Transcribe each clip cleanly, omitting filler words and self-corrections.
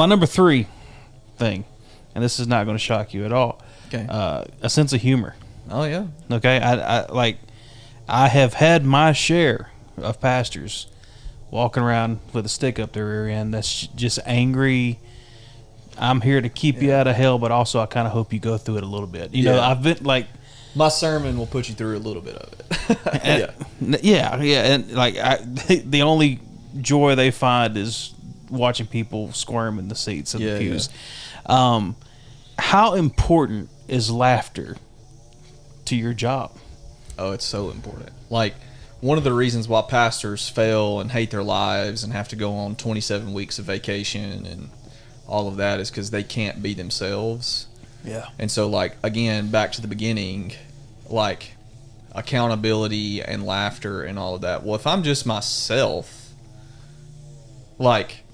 My number 3 thing, and this is not going to shock you at all. Okay. A sense of humor. Oh yeah. Okay, I have had my share of pastors walking around with a stick up their rear end that's just angry. I'm here to keep you out of hell, but also I kind of hope you go through it a little bit. You know, I've been like, my sermon will put you through a little bit of it. and like the only joy they find is watching people squirm in the seats and the pews. Yeah. How important is laughter to your job? Oh, it's so important. Like, one of the reasons why pastors fail and hate their lives and have to go on 27 weeks of vacation and all of that is because they can't be themselves. Yeah. And so, like, again, back to the beginning, like, accountability and laughter and all of that. Well, if I'm just myself, like,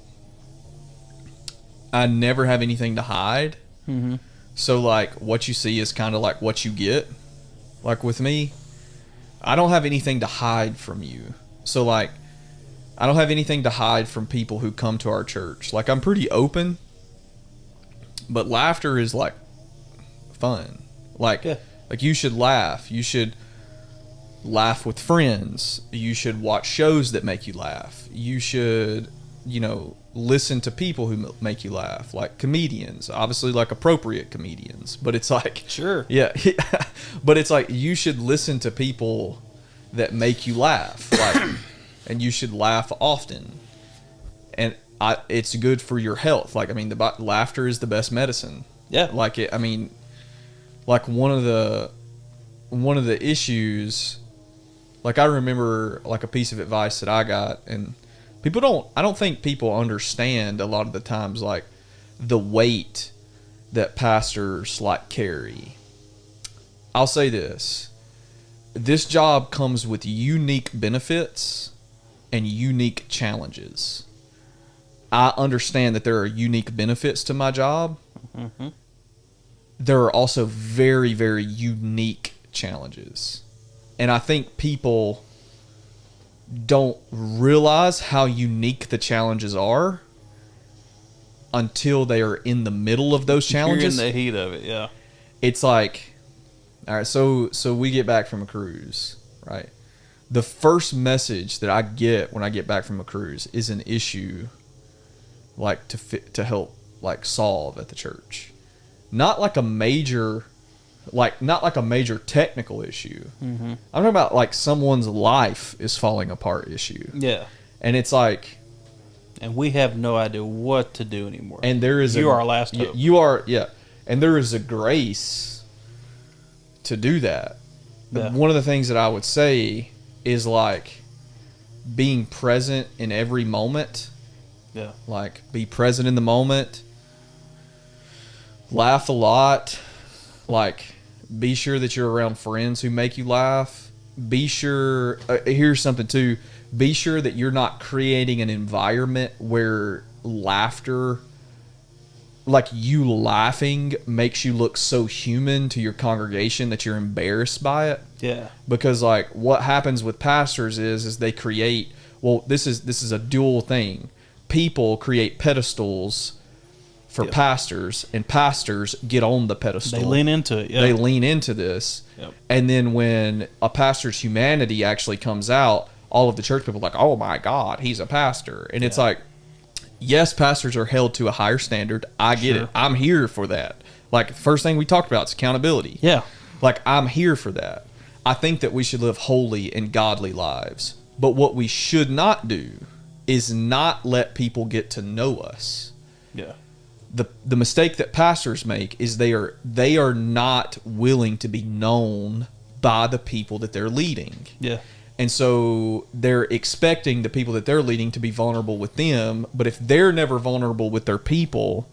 I never have anything to hide. Mm-hmm. So, like, what you see is kind of like what you get. Like, with me, I don't have anything to hide from you. So, like, I don't have anything to hide from people who come to our church. Like, I'm pretty open, but laughter is, like, fun. Like, like, you should laugh. You should laugh with friends. You should watch shows that make you laugh. You should, you know, listen to people who make you laugh, like comedians, obviously, like appropriate comedians, but it's like, sure, yeah, but it's like you should listen to people that make you laugh, like, and you should laugh often, and it's good for your health. Like, I mean, laughter is the best medicine. Yeah, like it. I mean, like one of the issues, like I remember like a piece of advice that I got, and I don't think people understand a lot of the times, like, the weight that pastors, like, carry. I'll say this. This job comes with unique benefits and unique challenges. I understand that there are unique benefits to my job. Mm-hmm. There are also very, very unique challenges. And I think people don't realize how unique the challenges are until they are in the middle of those challenges. You're in the heat of it, yeah. It's like, all right, so we get back from a cruise, right? The first message that I get when I get back from a cruise is an issue, like, to help, like, solve at the church. Not like a major technical issue. Mm-hmm. I'm talking about, like, someone's life is falling apart issue. Yeah. And it's like, and we have no idea what to do anymore. And there is you are our last hope. You are, yeah. And there is a grace to do that. Yeah. One of the things that I would say is, like, being present in every moment. Yeah. Like, be present in the moment. Laugh a lot. Like, be sure that you're around friends who make you laugh. Be sure, here's something too, be sure that you're not creating an environment where laughter, like you laughing, makes you look so human to your congregation that you're embarrassed by it. Yeah. Because, like, what happens with pastors is they create, well, this is a dual thing. People create pedestals for pastors, and pastors get on the pedestal. They lean into it. Yeah. They lean into this. Yep. And then when a pastor's humanity actually comes out, all of the church people are like, oh my God, he's a pastor. And it's like, yes, pastors are held to a higher standard. I get it. I'm here for that. Like, the first thing we talked about is accountability. Yeah. Like, I'm here for that. I think that we should live holy and godly lives. But what we should not do is not let people get to know us. Yeah. The mistake that pastors make is they are not willing to be known by the people that they're leading. Yeah. And so they're expecting the people that they're leading to be vulnerable with them, but if they're never vulnerable with their people,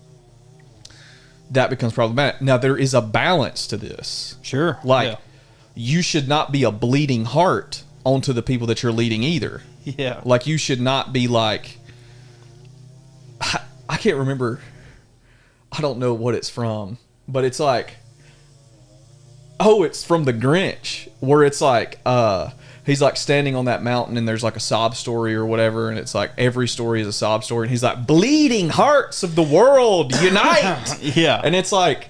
that becomes problematic. Now, there is a balance to this. Sure. Like, you should not be a bleeding heart onto the people that you're leading either. Yeah. Like, you should not be like, I can't remember, I don't know what it's from, but it's like, oh, it's from The Grinch, where it's like, he's like standing on that mountain and there's like a sob story or whatever, and it's like every story is a sob story, and he's like, bleeding hearts of the world unite. Yeah. And it's like,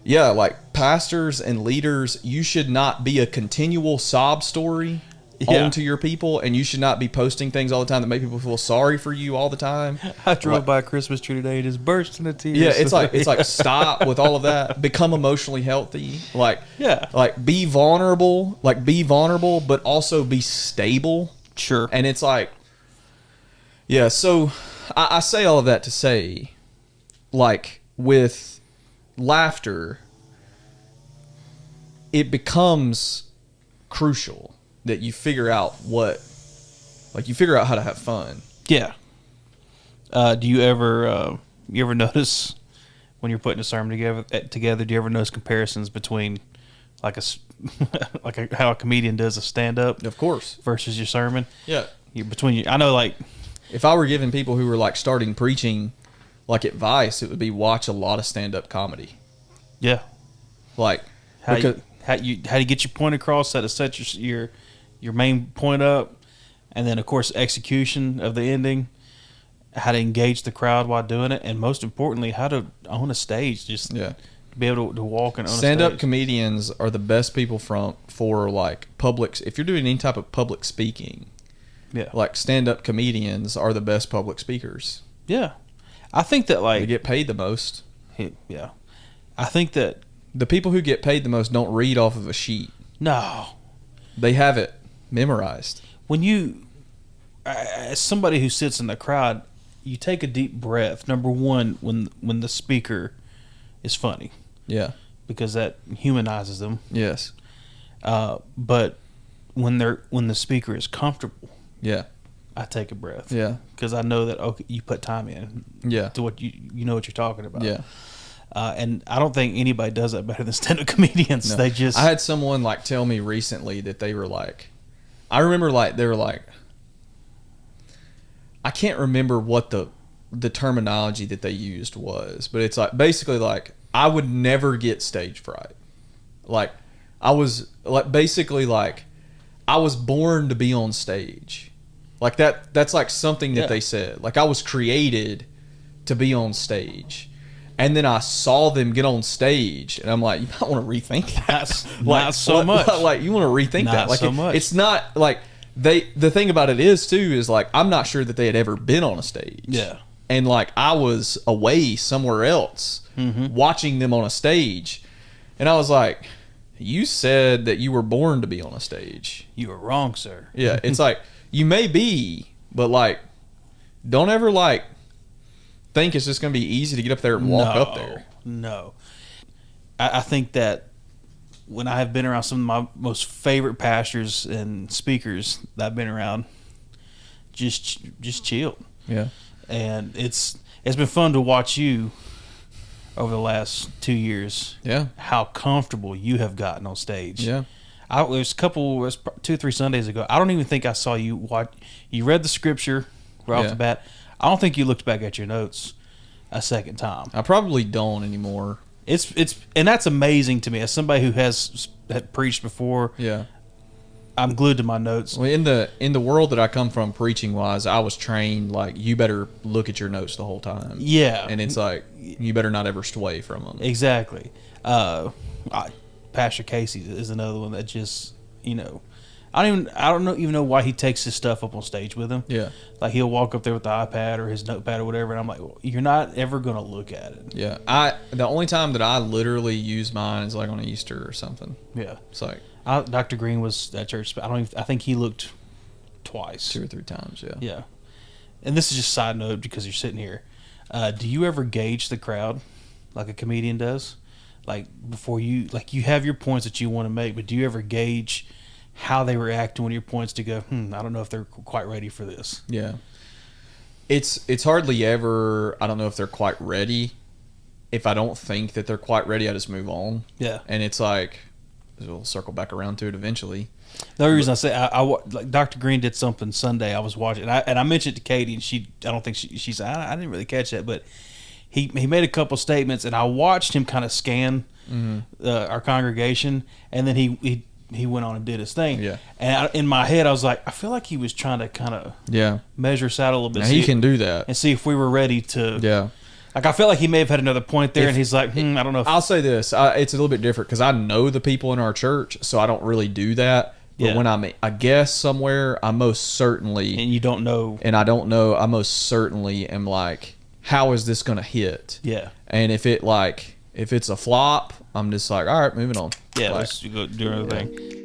yeah, like pastors and leaders, you should not be a continual sob story onto your people, and you should not be posting things all the time that make people feel sorry for you all the time. I drove by a Christmas tree today and just burst into tears. Yeah, it's like stop with all of that. Become emotionally healthy. Like be vulnerable, but also be stable. Sure. And it's like, yeah. So I say all of that to say, like with laughter, it becomes crucial that you figure out how to have fun. Yeah. Do you ever notice when you're putting a sermon together? Do you ever notice comparisons between like how a comedian does a stand up, of course, versus your sermon? Yeah. I know, like, if I were giving people who were like starting preaching like advice, it would be watch a lot of stand up comedy. Yeah. Like how do you get your point across, how to set your main point up, and then of course execution of the ending, how to engage the crowd while doing it, and most importantly, how to own a stage, to be able to walk and own stand-up comedians are the best people for like public. If you're doing any type of public speaking, like stand-up comedians are the best public speakers. Yeah, I think that like they get paid the most. Yeah, I think that the people who get paid the most don't read off of a sheet. No, they have it memorized. When you, as somebody who sits in the crowd, you take a deep breath. Number one, when the speaker is funny, because that humanizes them. Yes, but when the speaker is comfortable, I take a breath. Yeah, because I know that you put time in. Yeah, to what you know what you're talking about. Yeah. And I don't think anybody does that better than stand-up comedians. No. They just. I had someone like tell me recently that they were like, I remember like they were like, I can't remember what the terminology that they used was, but it's like basically like I would never get stage fright. Like I was like basically like I was born to be on stage. Like that's like something that they said. Like I was created to be on stage. And then I saw them get on stage, and I'm like, you might want to rethink that. Not so much. Like you want to rethink that. Like so much. It's not like the thing about it is too is like I'm not sure that they had ever been on a stage. Yeah. And like I was away somewhere else watching them on a stage, and I was like, you said that you were born to be on a stage. You were wrong, sir. Yeah. It's like you may be, but like don't ever like think it's just going to be easy to get up there and walk up there. No. I think that when I have been around some of my most favorite pastors and speakers that I've been around, just chilled. Yeah. And it's been fun to watch you over the last 2 years. Yeah. How comfortable you have gotten on stage. Yeah. It was 2 or 3 Sundays ago. I don't even think I saw you watch. You read the scripture right off the bat. I don't think you looked back at your notes a second time. I probably don't anymore. It's and that's amazing to me as somebody who had preached before. Yeah, I'm glued to my notes. Well, in the world that I come from, preaching wise, I was trained like you better look at your notes the whole time. Yeah, and it's like you better not ever stray from them. Exactly. Pastor Casey is another one that just I don't even know why he takes his stuff up on stage with him. Yeah. Like he'll walk up there with the iPad or his notepad or whatever, and I'm like, well, you're not ever going to look at it. Yeah. The only time that I literally use mine is like on Easter or something. Yeah. It's like Dr. Green was at church, but I think he looked twice. 2 or 3 times, yeah. Yeah. And this is just side note because you're sitting here. Do you ever gauge the crowd like a comedian does? Like before you have your points that you want to make, but do you ever gauge how they react to one of your points to go, I don't know if they're quite ready for this? Yeah. It's hardly ever, I don't know if they're quite ready. If I don't think that they're quite ready, I just move on. Yeah. And it's like, we'll circle back around to it eventually. The only reason I say, like Dr. Green did something Sunday I was watching, and I mentioned it to Katie, and I don't think she said, I didn't really catch that, but he made a couple statements, and I watched him kind of scan our congregation, and then he he went on and did his thing. Yeah. And in my head, I was like, I feel like he was trying to kind of measure us out a little bit. Now, he can do that. And see if we were ready to. Yeah. Like, I felt like he may have had another point there, and he's like, I don't know. I'll say this. It's a little bit different because I know the people in our church, so I don't really do that. But when I'm a guest somewhere, I most certainly... And you don't know. And I don't know. I most certainly am like, how is this going to hit? Yeah. And if it's a flop, I'm just like, all right, moving on. Yeah, like, let's go do another thing.